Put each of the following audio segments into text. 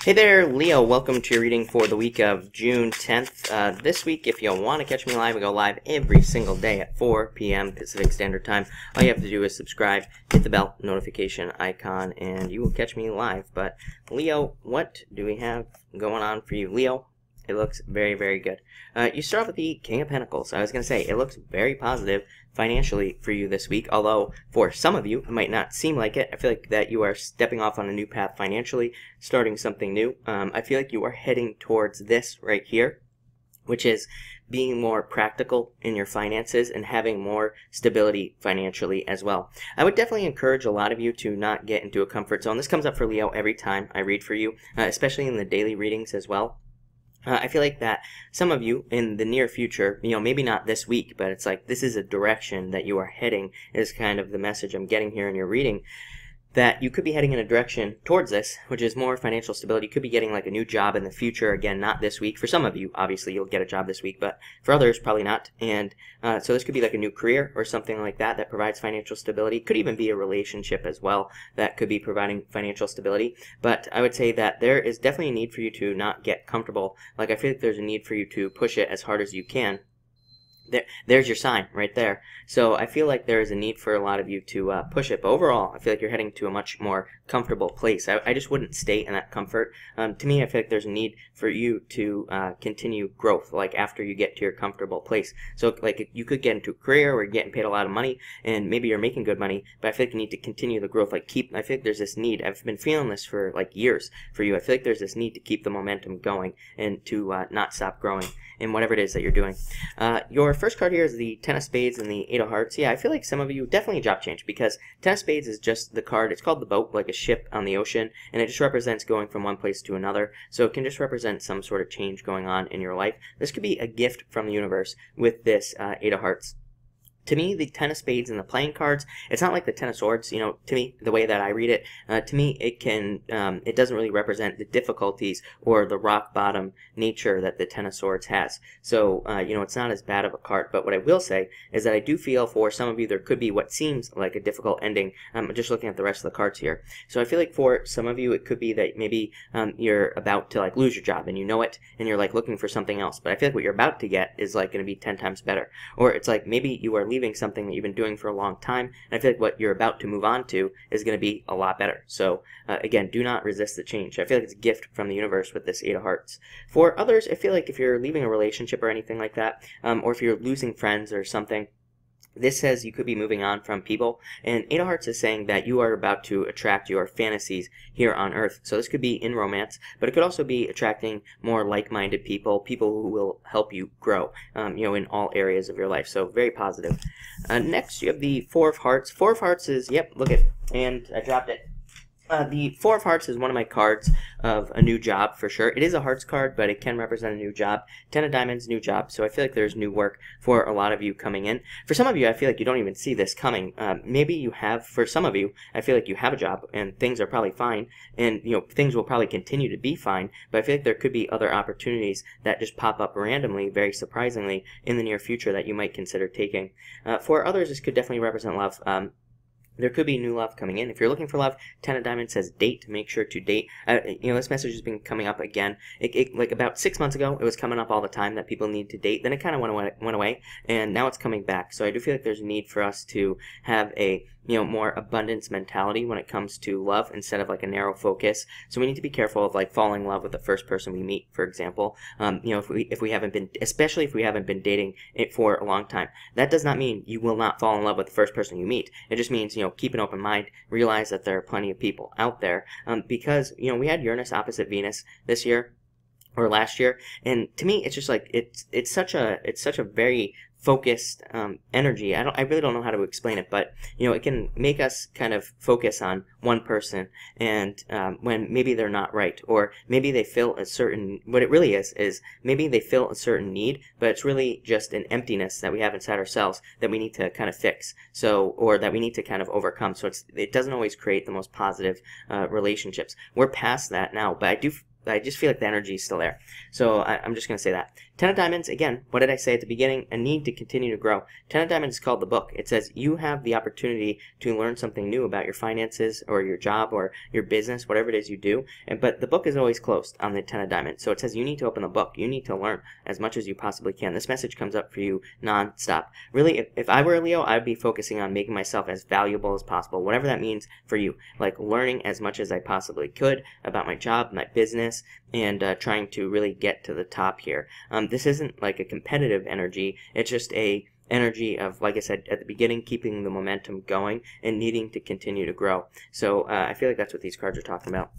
Hey there, Leo. Welcome to your reading for the week of June 10th. This week, if you want to catch me live, we go live every single day at 4 p.m. Pacific Standard Time. All you have to do is subscribe, hit the bell notification icon, and you will catch me live. But, Leo, what do we have going on for you? Leo, it looks very, very good. You start off with the King of Pentacles. I was going to say, it looks very positive financially for you this week, although for some of you it might not seem like it. I feel like that you are stepping off on a new path financially, starting something new. I feel like you are heading towards this right here, which is being more practical in your finances and having more stability financially as well. I would definitely encourage a lot of you to not get into a comfort zone. This comes up for Leo every time I read for you, especially in the daily readings as well. I feel like that some of you in the near future, maybe not this week, but it's like this is a direction that you are heading is kind of the message I'm getting here in your reading. That you could be heading in a direction towards this, which is more financial stability. You could be getting like a new job in the future. Again, not this week. For some of you, obviously, you'll get a job this week, but for others, probably not. And so this could be like a new career or something like that that provides financial stability. Could even be a relationship as well that could be providing financial stability. But I would say that there is definitely a need for you to not get comfortable. Like I feel like there's a need for you to push it as hard as you can. There's your sign right there. So I feel like there is a need for a lot of you to push it. But overall, I feel like you're heading to a much more comfortable place. I just wouldn't stay in that comfort. To me, I feel like there's a need for you to continue growth, like after you get to your comfortable place. So like you could get into a career where you're getting paid a lot of money and maybe you're making good money, but I feel like you need to continue the growth. I feel like there's this need. I've been feeling this for like years for you. I feel like there's this need to keep the momentum going and to not stop growing in whatever it is that you're doing. Your first card here is the Ten of Spades and the Eight of Hearts. Yeah, I feel like some of you definitely a job change because Ten of Spades is just the card. It's called the boat, like a ship on the ocean, and it just represents going from one place to another. So it can just represent some sort of change going on in your life. This could be a gift from the universe with this Eight of Hearts. To me, the Ten of Spades and the playing cards, it's not like the Ten of Swords, to me, the way that I read it, to me, it doesn't really represent the difficulties or the rock bottom nature that the Ten of Swords has. So, it's not as bad of a card, but what I will say is that I do feel for some of you there could be what seems like a difficult ending. I'm just looking at the rest of the cards here. So I feel like for some of you, it could be that maybe you're about to like lose your job and you know it, and you're like looking for something else, but I feel like what you're about to get is like going to be 10 times better. Or it's like maybe you are leaving something that you've been doing for a long time, and I feel like what you're about to move on to is going to be a lot better. So again, do not resist the change. I feel like it's a gift from the universe with this Eight of Hearts. For others, I feel like if you're leaving a relationship or anything like that, or if you're losing friends or something, this says you could be moving on from people, and Eight of Hearts is saying that you are about to attract your fantasies here on Earth. So this could be in romance, but it could also be attracting more like-minded people, people who will help you grow, in all areas of your life. So very positive. Next, you have the Four of Hearts. Four of Hearts is, yep, look at, and I dropped it. The Four of Hearts is one of my cards of a new job for sure. It is a Hearts card, but it can represent a new job. Ten of Diamonds, new job. So I feel like there's new work for a lot of you coming in. For some of you, I feel like you don't even see this coming. Maybe you have. For some of you, I feel like you have a job and things are probably fine, and things will probably continue to be fine. But I feel like there could be other opportunities that just pop up randomly, very surprisingly, in the near future that you might consider taking. For others, this could definitely represent love. There could be new love coming in. If you're looking for love, Ten of Diamonds says date. Make sure to date. This message has been coming up again. Like about 6 months ago, it was coming up all the time that people need to date. Then it kind of went away, and now it's coming back. So I do feel like there's a need for us to have a more abundance mentality when it comes to love instead of like a narrow focus. So we need to be careful of like falling in love with the first person we meet, for example. If we haven't been, especially if we haven't been dating it for a long time, that does not mean you will not fall in love with the first person you meet. It just means, keep an open mind, realize that there are plenty of people out there, because, we had Uranus opposite Venus this year or last year, and to me it's just like it's such a very focused energy. I really don't know how to explain it, but it can make us kind of focus on one person, and when maybe they're not right, or maybe they fill a certain, what it really is maybe they fill a certain need, but it's really just an emptiness that we have inside ourselves that we need to kind of fix, or that we need to kind of overcome. So it doesn't always create the most positive relationships. We're past that now, but I just feel like the energy is still there. So I'm just going to say that. Ten of Diamonds, again, what did I say at the beginning? A need to continue to grow. Ten of Diamonds is called the book. It says you have the opportunity to learn something new about your finances or your job or your business, whatever it is you do. But the book is always closed on the Ten of Diamonds. So it says you need to open the book. You need to learn as much as you possibly can. This message comes up for you non-stop. Really, if I were a Leo, I would be focusing on making myself as valuable as possible, whatever that means for you. Like learning as much as I possibly could about my job, my business, and trying to really get to the top here. This isn't like a competitive energy. It's just a energy of, like I said at the beginning, keeping the momentum going and needing to continue to grow. So I feel like that's what these cards are talking about.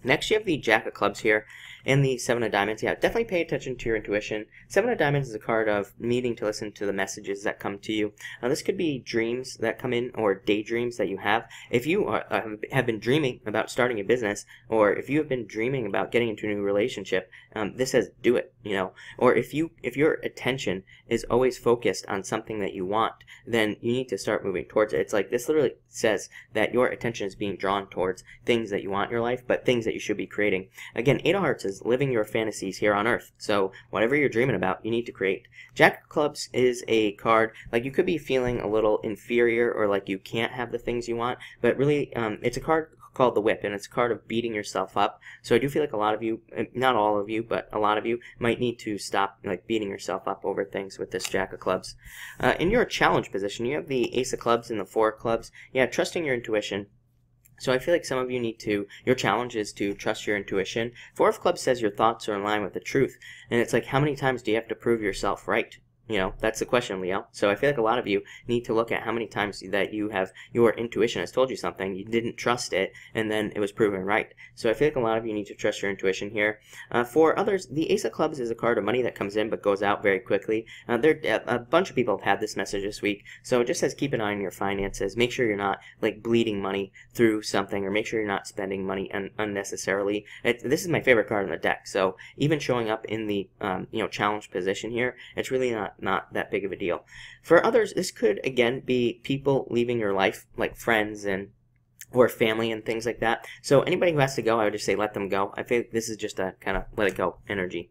Next, you have the Jack of Clubs here and the Seven of Diamonds. Yeah, definitely pay attention to your intuition. Seven of Diamonds is a card of needing to listen to the messages that come to you. This could be dreams that come in or daydreams that you have. If you have been dreaming about starting a business, or if you have been dreaming about getting into a new relationship, this says do it, you know. Or if your attention is always focused on something that you want, then you need to start moving towards it. It's like this literally says that your attention is being drawn towards things that you want in your life, but things that you should be creating. Again, Eight of Hearts is living your fantasies here on Earth. So whatever you're dreaming about, you need to create. Jack of Clubs is a card, like you could be feeling a little inferior or like you can't have the things you want, but really it's a card called the Whip, and it's a card of beating yourself up. So I do feel like a lot of you, not all of you, but a lot of you might need to stop like beating yourself up over things with this Jack of Clubs. In your challenge position, you have the Ace of Clubs and the Four of Clubs. Yeah, trusting your intuition. So I feel like some of you need to, your challenge is to trust your intuition. Four of Clubs says your thoughts are in line with the truth. And it's like, how many times do you have to prove yourself right? You know, that's the question, Leo. So I feel like a lot of you need to look at how many times that you have, your intuition has told you something, you didn't trust it, and then it was proven right. So I feel like a lot of you need to trust your intuition here. For others, the Ace of Clubs is a card of money that comes in but goes out very quickly. A bunch of people have had this message this week, so it just says keep an eye on your finances. Make sure you're not like bleeding money through something, or make sure you're not spending money unnecessarily. This is my favorite card in the deck, so even showing up in the challenge position here, it's really not that big of a deal. For others, this could again be people leaving your life, like friends and or family and things like that. So anybody who has to go, I would just say let them go. I think this is just a kind of let it go energy.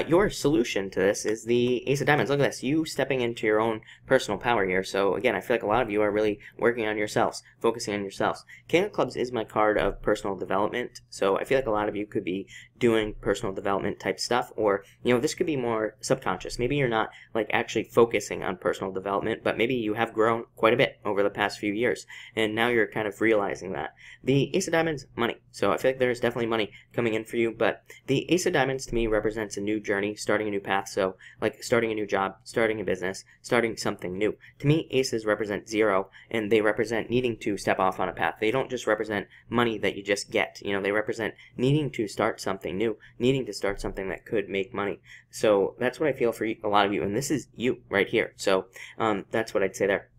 Your solution to this is the Ace of Diamonds. Look at this, you stepping into your own personal power here. So again, I feel like a lot of you are really working on yourselves, focusing on yourselves. King of Clubs is my card of personal development. So I feel like a lot of you could be doing personal development type stuff, or this could be more subconscious. Maybe you're not like actually focusing on personal development, but maybe you have grown quite a bit over the past few years, and now you're kind of realizing that. The Ace of Diamonds, money. So I feel like there's definitely money coming in for you, but the Ace of Diamonds to me represents a new journey, starting a new path. So like starting a new job, starting a business, starting something new. To me, aces represent zero, and they represent needing to step off on a path. They don't just represent money that you just get. They represent needing to start something new, needing to start something that could make money. So that's what I feel for a lot of you, and this is you right here. So that's what I'd say there.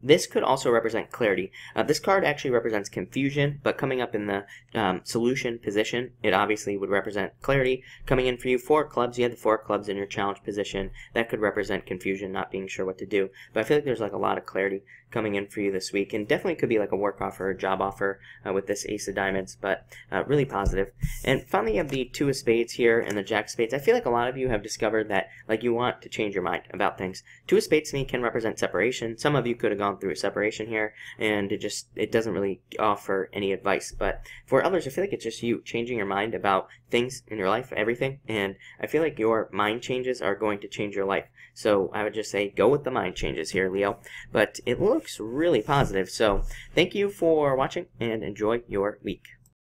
This could also represent clarity. This card actually represents confusion, but coming up in the solution position, it obviously would represent clarity. Coming in for you, Four Clubs, you had the Four Clubs in your challenge position. That could represent confusion, not being sure what to do. But I feel like there's like a lot of clarity coming in for you this week, and definitely could be like a work offer, a job offer with this Ace of Diamonds, but really positive. And finally, you have the Two of Spades here and the Jack of Spades. I feel like a lot of you have discovered that like you want to change your mind about things. Two of Spades to me can represent separation. Some of you could have gone through a separation here, and it doesn't really offer any advice. But for others, I feel like it's just you changing your mind about things in your life, everything, and I feel like your mind changes are going to change your life. So I would just say go with the mind changes here, Leo. But it looks really positive. So thank you for watching, and enjoy your week.